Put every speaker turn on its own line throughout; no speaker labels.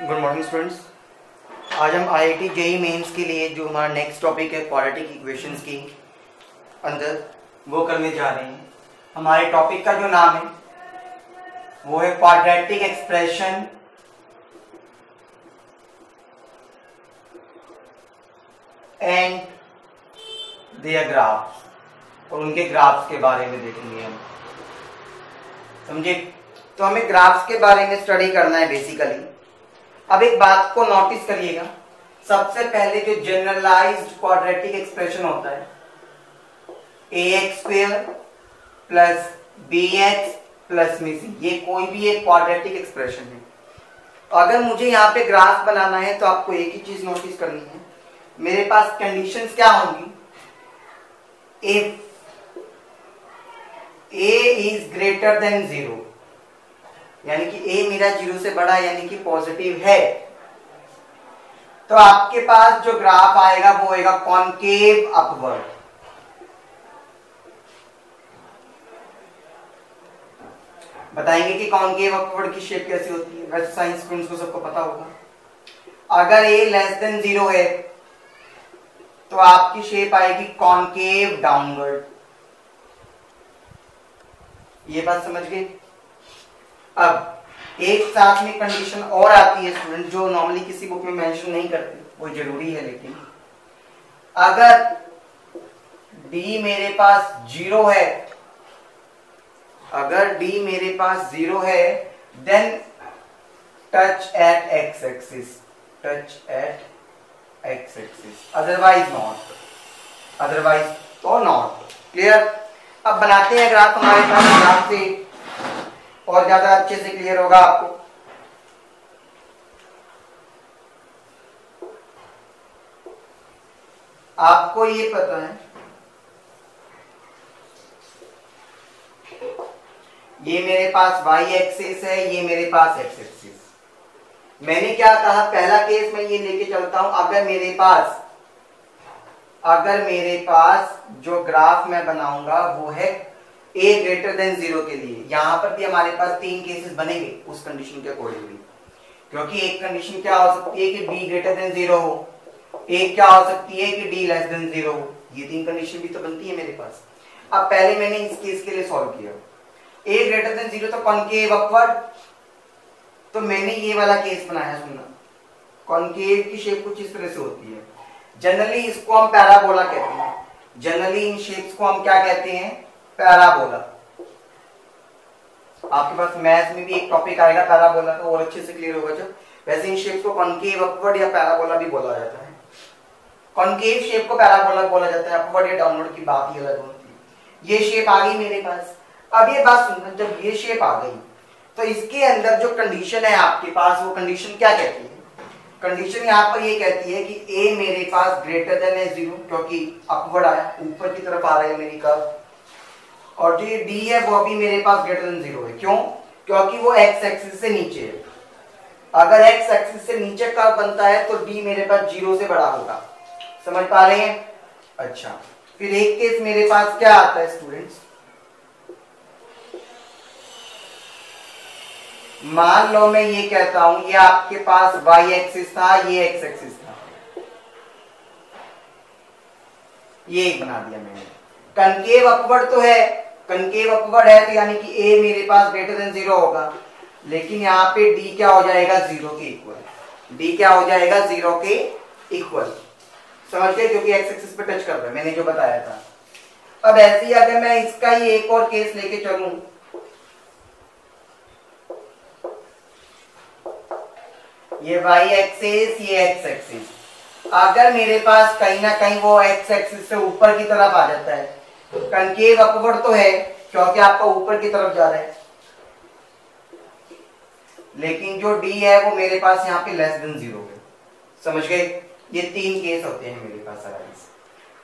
Good morning students. आज हम IIT JEE mains के लिए जो हमारा नेक्स्ट टॉपिक है क्वाड्रेटिक इक्वेशंस की अंदर वो करने जा रहे हैं। हमारे टॉपिक का जो नाम है वो है quadratic expression and their graphs, और उनके ग्राफ्स के बारे में देखेंगे हम। समझे? तो हमें ग्राफ्स के बारे में स्टडी करना है बेसिकली। अब एक बात को नोटिस करिएगा, सबसे पहले जो जनरलाइज्ड क्वाड्रेटिक एक्सप्रेशन होता है ax² प्लस bx प्लस में c, ये कोई भी एक क्वाड्रेटिक एक्सप्रेशन है। अगर मुझे यहाँ पे ग्राफ बनाना है तो आपको एक ही चीज नोटिस करनी है, मेरे पास कंडीशंस क्या होंगी। If a is greater than 0, यानी कि a मेरा 0 से बड़ा यानी कि पॉजिटिव है, तो आपके पास जो ग्राफ आएगा वो होगा कॉनकेव अपवर्ड। बताएंगे कि कॉनकेव अपवर्ड की शेप कैसी होती है, वैसे साइंस स्टूडेंट्स को सबको पता होगा। अगर a लेस देन 0 है तो आपकी शेप आएगी कॉनकेव डाउनवर्ड। ये बात समझ गए? अब एक साथ में कंडीशन और आती है स्टूडेंट, जो नॉर्मली किसी बुक में मेंशन नहीं करते, वो जरूरी है। लेकिन अगर d मेरे पास 0 है, अगर d मेरे पास 0 है, then touch at x axis, touch at x axis, otherwise not, otherwise तो नॉट। क्लियर? अब बनाते हैं ग्राफ। हमारे पास ग्राफ से और ज्यादा अच्छे से क्लियर होगा आपको। आपको ये पता है, ये मेरे पास y एक्सिस है, ये मेरे पास x एक्सिस। मैंने क्या कहा, पहला केस मैं ये लेके चलता हूं, अगर मेरे पास जो ग्राफ मैं बनाऊंगा वो है a ग्रेटर देन 0 के लिए। यहां पर भी हमारे पास 3 केसेस बनेंगे उस कंडीशन के अकॉर्डिंगली, क्योंकि एक कंडीशन क्या हो सकती है कि b ग्रेटर देन 0 हो, एक क्या हो सकती है कि d लेस देन 0 हो। ये 3 कंडीशन भी तो बनती है मेरे पास। अब पहले मैंने इस केस के लिए सॉल्व किया, a ग्रेटर देन 0 तो कॉनकेव अपवर्ड, तो मैंने ये वाला केस बनाया। सुनना, कॉनकेव की शेप कुछ इस तरह से होती है। जनरली इसको हम पैराबोला कहते हैं। जनरली इन शेप्स को हम क्या कहते हैं? पैराबोला। आपके पास मैथ्स में भी एक टॉपिक आएगा पैराबोला का, और अच्छे से क्लियर होगा जब। वैसे इन शेप्स को कॉनकेव अपवर्ड या पैराबोला भी बोला जाता है। कॉनकेव शेप को पैराबोला बोला जाता है, अपवर्ड या डाउनवर्ड की बात ही अलग होती है। ये शेप आ गई मेरे पास। अब ये बात सुनना, जब ये शेप आ गई तो इसके अंदर जो कंडीशन है आपके पास, वो कंडीशन क्या कहती है? कंडीशन यहाँ पर ये कहती है कि a मेरे पास ग्रेटर देन है 0, क्योंकि अपवर्ड आया, ऊपर की तरफ आ रहा है मेरी कर्व, और जो ये d है वो भी मेरे पास ग्रेटर देन 0 है। क्यों? क्योंकि वो x एक्सिस से नीचे है। अगर x एक्सिस से नीचे कर्व बनता है तो d मेरे पास 0 से बड़ा होगा। समझ पा रहे हैं? अच्छा, फिर एक केस मेरे पास क्या आता है स्टूडेंट्स, मान लो मैं ये कहता हूं ये आपके पास y एक्सिस था, ये x एक्सिस था, ये एक बना दिया मैंने। कनकेव अपवर्ड तो है, कनकेव अपवर्ड है तो यानी कि a मेरे पास ग्रेटर देन 0 होगा, लेकिन यहाँ पे d क्या हो जाएगा? 0 के इक्वल। d क्या हो जाएगा? 0 के इक्वल। समझ गए? क्योंकि x एक्सिस पे टच कर रहा है, मैंने जो बताया था। अब ऐसे ही अगर मैं इसका ही एक और केस लेके चलूं, ये y एक्सिस, ये x एक्सिस, अगर मेरे पास कहीं ना कहीं वो x एक्सिस से ऊपर की तरफ आ जाता है, कनकेव अपवर्ड तो है क्योंकि आपका ऊपर की तरफ जा रहा है, लेकिन जो d है वो मेरे पास यहाँ पे लेस देन 0 है। समझ गए? ये 3 केस होते हैं मेरे पास अराइज।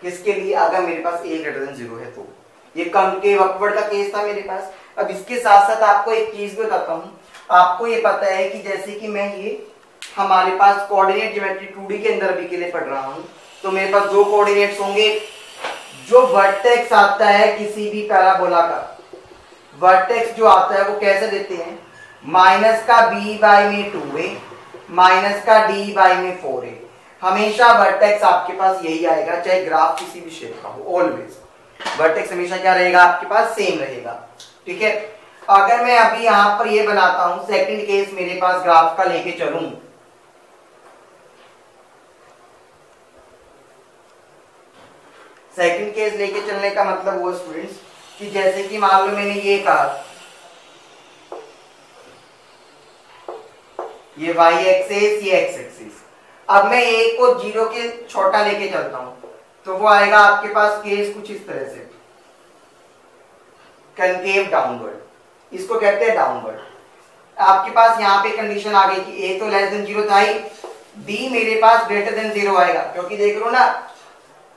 किसके लिए? अगर मेरे पास a ग्रेटर देन 0 है तो। ये कनकेव अपवर्ड का केस था मेरे पास। अब इसके साथ साथ आपको एक चीज भी बताता हूँ। आपको ये पता है कि जैसे कि मैं ये हमारे पास कोऑर्डिनेट ज्योमेट्री 2D के अंदर भी के लिए पढ़ रहा हूं, तो मेरे पास 2 कोऑर्डिनेट्स होंगे। जो वर्टेक्स आता है किसी भी पैराबोला का, वर्टेक्स जो आता है वो कैसे देते हैं, माइनस का b बाई में 2a माइनस का डी बाई में 4a। हमेशा वर्टेक्स आपके पास यही आएगा, चाहे ग्राफ किसी भी शेप का हो, ऑलवेज वर्टेक्स हमेशा क्या रहेगा आपके पास, सेम रहेगा। ठीक है, अगर मैं अभी यहां पर ये बनाता हूं, सेकंड केस मेरे पास ग्राफ का लेके चलूं, सेकंड केस लेके चलने का मतलब वो स्टूडेंट्स कि जैसे कि मान लो मैंने ये कहा ये y एक्सिस, ये x एक्सिस, अब मैं a को 0 के छोटा लेके चलता हूं तो वो आएगा आपके पास केस कुछ इस तरह से, कनकेव डाउनवर्ड, इसको कहते हैं डाउनवर्ड। आपके पास यहाँ पे कंडीशन आ गई कि a तो लेस देन 0 था ही, b मेरे पास ग्रेटर देन 0 आएगा, क्योंकि देख लो ना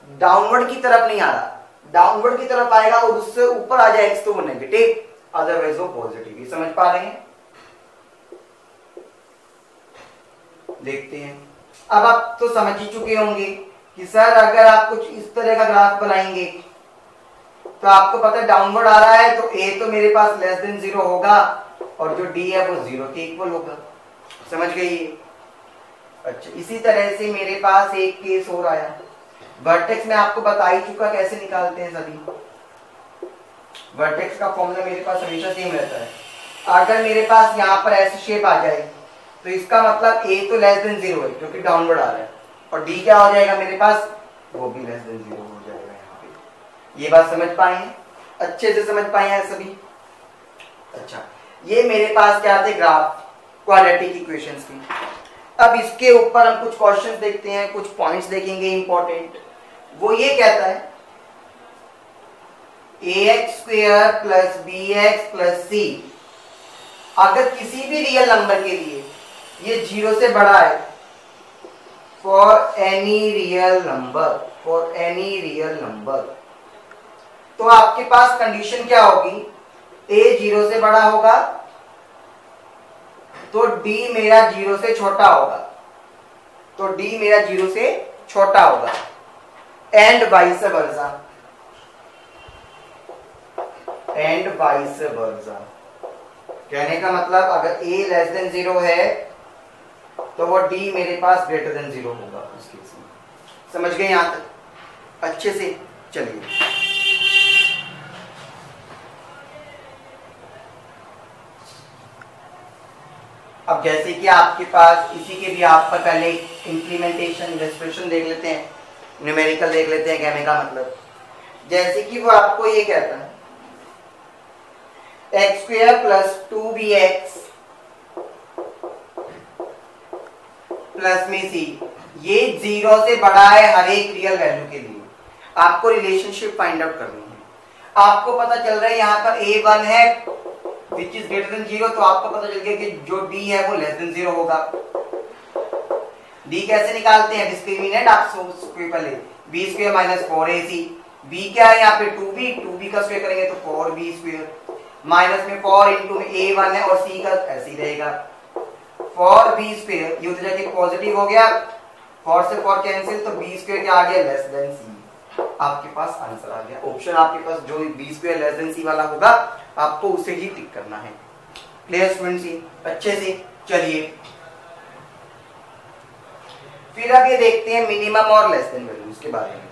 डाउनवर्ड की तरफ नहीं आ रहा, डाउनवर्ड की तरफ आएगा और उससे ऊपर आ जाए x तो वो नेगेटिव, अदरवाइज वो पॉजिटिव। ये समझ पा रहे हैं? देखते हैं। अब आप तो समझ ही चुके होंगे कि सर अगर आप कुछ इस तरह का ग्राफ बनाएंगे तो आपको पता है डाउनवर्ड आ रहा है तो a तो मेरे पास लेस देन 0 होगा और जो d है वो 0 के इक्वल होगा। समझ गई? अच्छा, इसी तरह से मेरे पास एक केस और आया, वर्टेक्स में आपको बता ही चुका कैसे निकालते हैं सभी। वर्टेक्स का फॉर्मूला मेरे पास हमेशा सेम रहता है। अगर मेरे पास यहाँ पर ऐसी शेप आ जाए तो इसका मतलब a तो लेस देन 0 है क्योंकि डाउनवर्ड आ रहा है, और d क्या हो जाएगा मेरे पास, वो भी लेस देन 0 हो जाएगा यहाँ पे। ये बात समझ पाए हैं? अच्छे से समझ पाए हैं सभी? अच्छा, ये मेरे पास क्या थे, ग्राफ क्वाड्रेटिक इक्वेशंस की। अब इसके ऊपर हम कुछ क्वेश्चंस देखते हैं, कुछ पॉइंट्स देखेंगे इंपॉर्टेंट। वो ये कहता है ax² plus bx plus c अगर किसी भी रियल नंबर के लिए ये 0 से बड़ा है, फॉर एनी रियल नंबर, तो आपके पास कंडीशन क्या होगी, a 0 से बड़ा होगा तो d मेरा 0 से छोटा होगा, एंड वाइस वर्सा। कहने का मतलब अगर a लेस देन 0 है तो वो d मेरे पास ग्रेटर देन 0 होगा उस केस में। समझ गए यहां तक अच्छे से? चलिए अब जैसे कि आपके पास इसी के भी आप पर पहले इंप्लीमेंटेशन एक्सप्रेशन देख लेते हैं, न्यूमेरिकल देख लेते हैं। कहने का मतलब जैसे कि वो आपको ये कहता है x² प्लस 2bx प्लस में c, ये 0 से बड़ा है हर एक रियल वैल्यू के लिए। आपको रिलेशनशिप फाइंड आउट करनी है। आपको पता चल रहा है यहाँ पर a1 है विच इज ग्रेटर देन 0, तो आपको पता चल गया कि जो d है वो लेस देन 0 होगा। d कैसे निकालते हैं, डिस्क्रिमिनेंट आप पहले b² माइनस 4ac, b क्या है यहाँ पे 2b का स्क्वायर करेंगे तो 4b², माइनस में 4 इंटू a1 है और c का ऐसे ही रहेगा 4b², ये उधर जाके पॉजिटिव हो गया, 4 से 4 कैंसिल तो b² क्या आ गया, लेस देन c। आपके पास आंसर आ गया। ऑप्शन आपके पास जो b² लेस देन c वाला होगा आपको उसे ही टिक करना है। Clear students? अच्छे से चलिए फिर अब ये देखते हैं मिनिमम और लेस देन वैल्यूज के बारे में।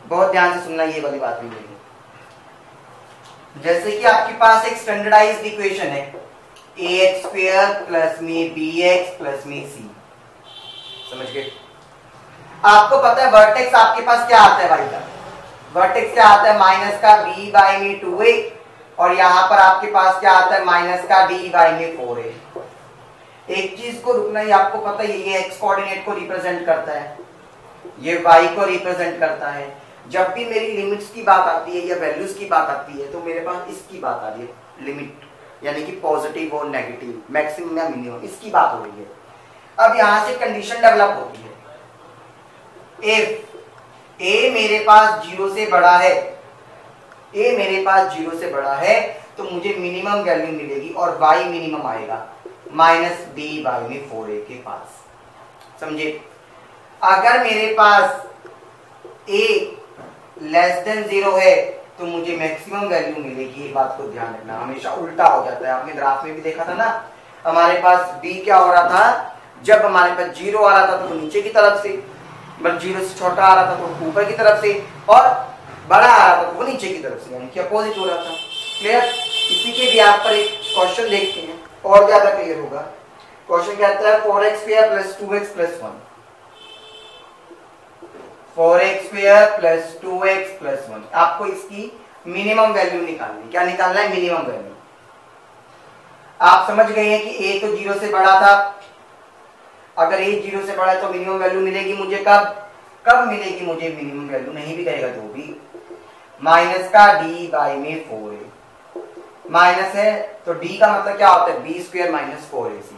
बहुत ध्यान से सुनना ये वाली बात भी मेरी। जैसे कि आपके पास एक स्टैंडर्डाइज्ड इक्वेशन है ax² प्लस में bx प्लस में c। समझ गए? आपको पता है वर्टेक्स आपके पास क्या आता है भाई का, वर्टेक्स क्या आता है, माइनस का b बाई में 2a, और यहां पर आपके पास क्या आता है, माइनस का d बाई में 4a। एक चीज को रुकना ही, आपको पता है ये x कोऑर्डिनेट को रिप्रेजेंट करता है, ये y को रिप्रेजेंट करता है। जब भी मेरी लिमिट्स की बात आती है या वैल्यूज की बात आती है तो मेरे पास इसकी बात आ रही है, लिमिट यानी कि पॉजिटिव और नेगेटिव, मैक्सिमम या मिनिमम, इसकी बात हो रही है। अब यहां से कंडीशन डेवलप होती है, इफ a मेरे पास 0 से बड़ा है, a मेरे पास 0 से बड़ा है तो मुझे मिनिमम वैल्यू मिलेगी और y मिनिमम आएगा माइनस d बाई में 4a के पास। समझे? अगर मेरे पास a लेस देन 0 है तो मुझे मैक्सिमम वैल्यू मिलेगी। ये बात को ध्यान रखना, हमेशा उल्टा हो जाता है। आपने ग्राफ में भी देखा था ना, हमारे पास b क्या हो रहा था, जब हमारे पास 0 आ रहा था तो वो नीचे की तरफ से, बट 0 से छोटा आ रहा था तो ऊपर की तरफ से, और बड़ा आ रहा था तो वो नीचे की तरफ से, यानी कि अपोजिट हो रहा था। क्लियर? इसी के भी आप पर एक क्वेश्चन देखते हैं और ज्यादा क्लियर होगा। क्वेश्चन कहता है 4x² + 2x + 1, 4x² + 2x + 1। आपको इसकी मिनिमम वैल्यू निकालनी। क्या निकालना है? Minimum value. आप समझ गए हैं कि a तो 0 से बड़ा था, अगर a 0 से बड़ा है तो मिनिमम वैल्यू मिलेगी मुझे कब मिलेगी मुझे मिनिमम वैल्यू? नहीं भी कहेगा तो भी माइनस का d बाई में 4 है, माइनस है तो d का मतलब क्या होता है? b² - 4ac।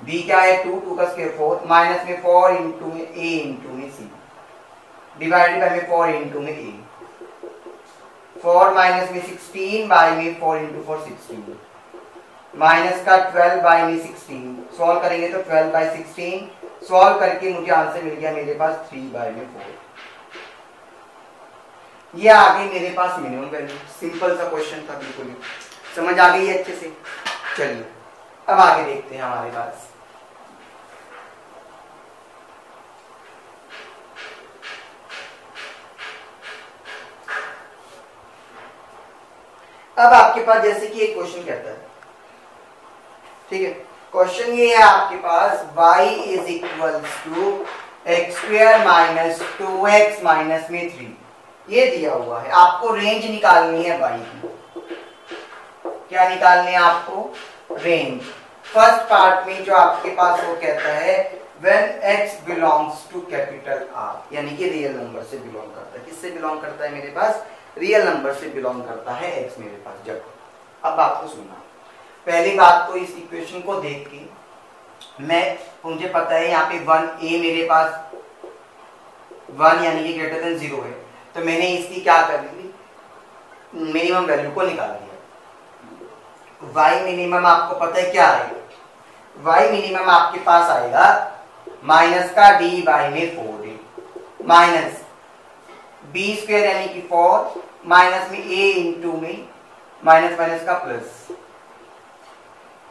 b क्या है? 2 का स्क्वायर 4, माइनस में 4 इंटू में a इंटू में c, डिवाइडेड बाई में 4 इंटू में a, 4 माइनस में 16 बाई में 4 इंटू 4 16, माइनस का 12 बाई में 16। सॉल्व करेंगे तो 12 बाई 16, सॉल्व करके मुझे आंसर मिल गया मेरे पास 3 बाई में 4। ये आ गई मेरे पास मिनिमम वैल्यू। सिंपल सा क्वेश्चन था, बिल्कुल समझ आ गई है अच्छे से। चलिए अब आगे देखते हैं हमारे पास। अब आपके पास जैसे कि एक क्वेश्चन कहता है, ठीक है, क्वेश्चन ये है आपके पास y = x² - 2x - 3, ये दिया हुआ है। आपको रेंज निकालनी है y की। क्या निकालनी है आपको? रेंज। फर्स्ट पार्ट में जो आपके पास वो कहता है when x belongs to capital R, यानी कि रियल नंबर से बिलोंग करता है। किससे बिलोंग करता है? मेरे पास रियल नंबर से बिलोंग करता है x मेरे पास जब। अब आपको सुनना, पहली बात तो इस इक्वेशन को देख के मुझे पता है यहाँ पे 1a मेरे पास 1 यानी कि ग्रेटर देन 0 है, तो मैंने इसकी क्या कर ली? मिनिमम वैल्यू को निकाल दिया। y मिनिमम आपको पता है क्या आएगा? y मिनिमम आपके पास आएगा माइनस का d बाई में 4a, माइनस b² यानी कि 4, माइनस में a इंटू में माइनस माइनस का प्लस,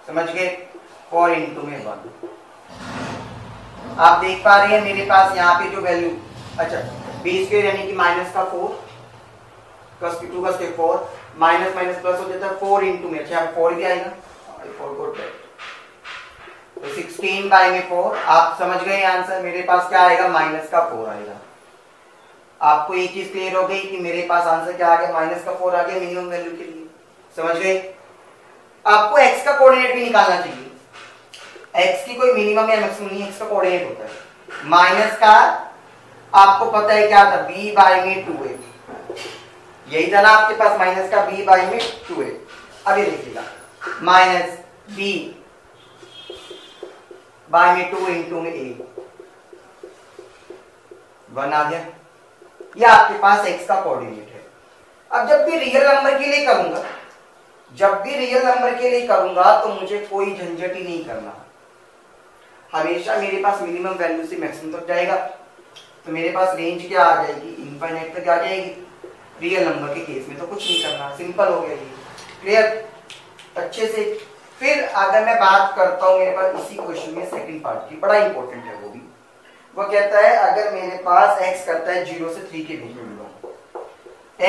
समझ गए? 4 इंटू में 1। आप देख पा रहे हैं मेरे पास यहाँ पे जो वैल्यू, अच्छा b² यानी कि माइनस का 4 प्लस 2 का स्क्वायर 4, माइनस माइनस प्लस हो जाता है 4 इंटू में, अच्छा 4 भी आएगा, 4 को तो 16 बाई में 4। आप समझ गए आंसर? मेरे पास क्या आएगा? माइनस का 4 आएगा। आपको एक चीज क्लियर हो गई कि मेरे पास आंसर क्या आ गया? माइनस का 4 आ गया मिनिमम वैल्यू के लिए। समझ गए? आपको x का कोऑर्डिनेट भी निकालना चाहिए। x की कोई मिनिमम या मैक्सिमम नहीं, x का कोऑर्डिनेट होता है। माइनस का आपको पता है क्या था? b बाई में 2a, यही था ना आपके पास माइनस का b बाई में 2a। अब ये देखिएगा माइनस b बाई में 2 इंटू में a, 1 आ गया। ये आपके पास x का कोऑर्डिनेट है। अब जब भी रियल नंबर के लिए करूंगा तो मुझे कोई झंझट ही नहीं करना, हमेशा मेरे पास मिनिमम वैल्यू से मैक्सिमम तक जाएगा। तो मेरे पास रेंज क्या आ जाएगी? इनफाइनाइट तक आ जाएगी। रियल नंबर के केस में तो कुछ नहीं करना, सिंपल हो गया ये। क्लियर? अच्छे से। फिर अगर मैं बात करता हूं मेरे पास इसी क्वेश्चन में सेकंड पार्ट की, बड़ा इंपॉर्टेंट है वो कहता है अगर मेरे पास x करता है 0 से 3 के बीच में बिलोंग,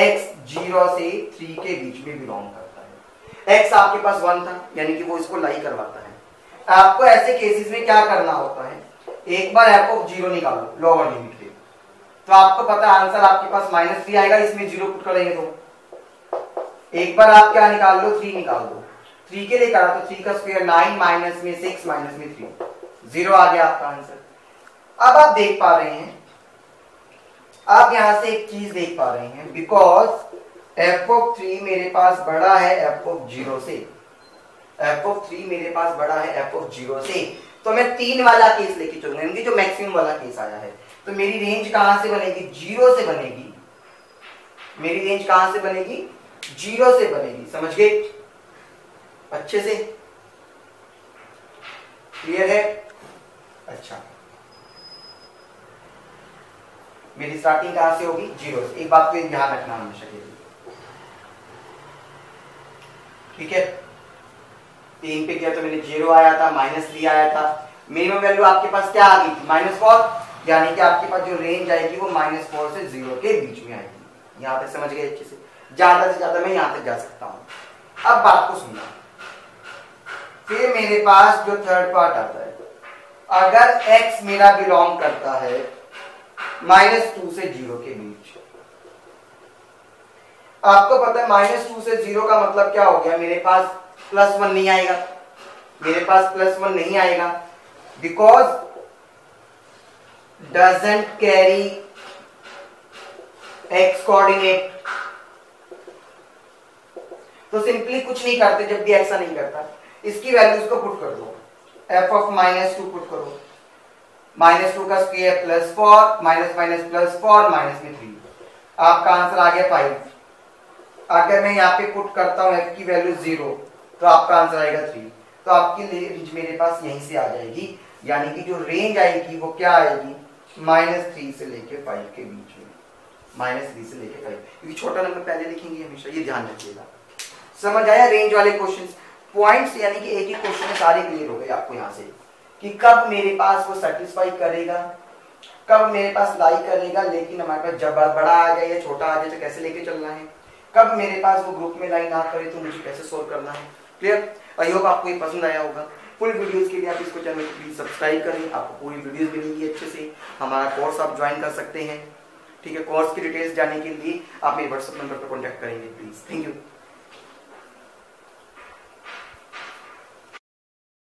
x 0 से 3 के बीच में बिलोंग करता है। x आपके पास 1 था यानी कि वो इसको लाई करवाता है। आपको ऐसे केसेस में क्या करना होता है? एक बार f(0) निकालो लोअर लिमिट के, तो आपको पता है आंसर आपके पास -3 आएगा। इसमें 0 पुट करेंगे तो एक बार आप क्या निकाल लो? 3 निकाल दो। 3 के लिए करा तो 3 का स्क्वायर 9, माइनस में 6 माइनस में 3, 0 आ गया आपका आंसर। अब आप देख पा रहे हैं, आप यहां से एक चीज देख पा रहे हैं, बिकॉज f(3) मेरे पास बड़ा है f(0) से, f(3) मेरे पास बड़ा है f(0) से, तो मैं 3 वाला केस लेके चलूंगा, यानी जो मैक्सिमम वाला केस आया है। तो मेरी रेंज कहां से बनेगी? 0 से बनेगी। मेरी रेंज कहां से बनेगी? 0 से बनेगी। समझ गए अच्छे से? क्लियर है? अच्छा, मेरी स्टार्टिंग कहां से होगी? 0 से। एक बात को ध्यान रखना हमेशा के लिए, ठीक है? 3 पे किया तो मैंने 0 आया था, -3 आया था, मिनिमम वैल्यू आपके पास क्या आ गई थी, -4, यानी कि आपके पास जो रेंज आएगी वो -4 से 0 के बीच में आएगी। यहां तक समझ गए अच्छे से, ज्यादा से ज्यादा मैं यहां तक जा सकता हूं। अब बात को सुनना, फिर मेरे पास जो थर्ड पार्ट आता है, अगर x मेरा बिलोंग करता है -2 से 0 के बीच, आपको पता है -2 से 0 का मतलब क्या हो गया, मेरे पास +1 नहीं आएगा, मेरे पास +1 नहीं आएगा, because doesn't carry x coordinate. तो सिंपली कुछ नहीं करते, जब भी ऐसा नहीं करता, इसकी वैल्यूज को पुट कर दो, f ऑफ -2 पुट करो, -2 का स्क्वायर +4, -++4, -3, आपका आंसर आ गया 5। अगर मैं यहाँ पे पुट करता हूँ f की वैल्यू 0, तो आपका आंसर आएगा 3। तो आपकी रेंज मेरे पास यहीं से आ जाएगी, यानी कि जो रेंज आएगी वो क्या आएगी, -3 से लेके 5 के बीच में, -3 से लेके 5, क्योंकि छोटा नंबर पहले लिखेंगे हमेशा, ये ध्यान रखिएगा। समझ आया रेंज वाले क्वेश्चन, पॉइंट्स यानी कि एक ही क्वेश्चन में सारे क्लियर हो गए आपको यहाँ से, कि कब मेरे पास वो सेटिस्फाई करेगा, कब मेरे पास लाई करेगा, लेकिन हमारे पास जब बड़ा आ जाए या छोटा आ जाए तो कैसे लेके चलना है, कब मेरे पास वो ग्रुप में लाई ना करे तो मुझे कैसे सोल्व करना है। क्लियर? आई होप आपको ये पसंद आया होगा। फुल वीडियोस के लिए आप इसको चैनल को प्लीज सब्सक्राइब करें, आपको पूरी वीडियोस मिलेंगी अच्छे से। हमारा कोर्स आप ज्वाइन कर सकते हैं, ठीक है। कोर्स की डिटेल्स जानने के लिए आप मेरे व्हाट्सएप नंबर पर कॉन्टैक्ट करेंगे प्लीज। Thank you.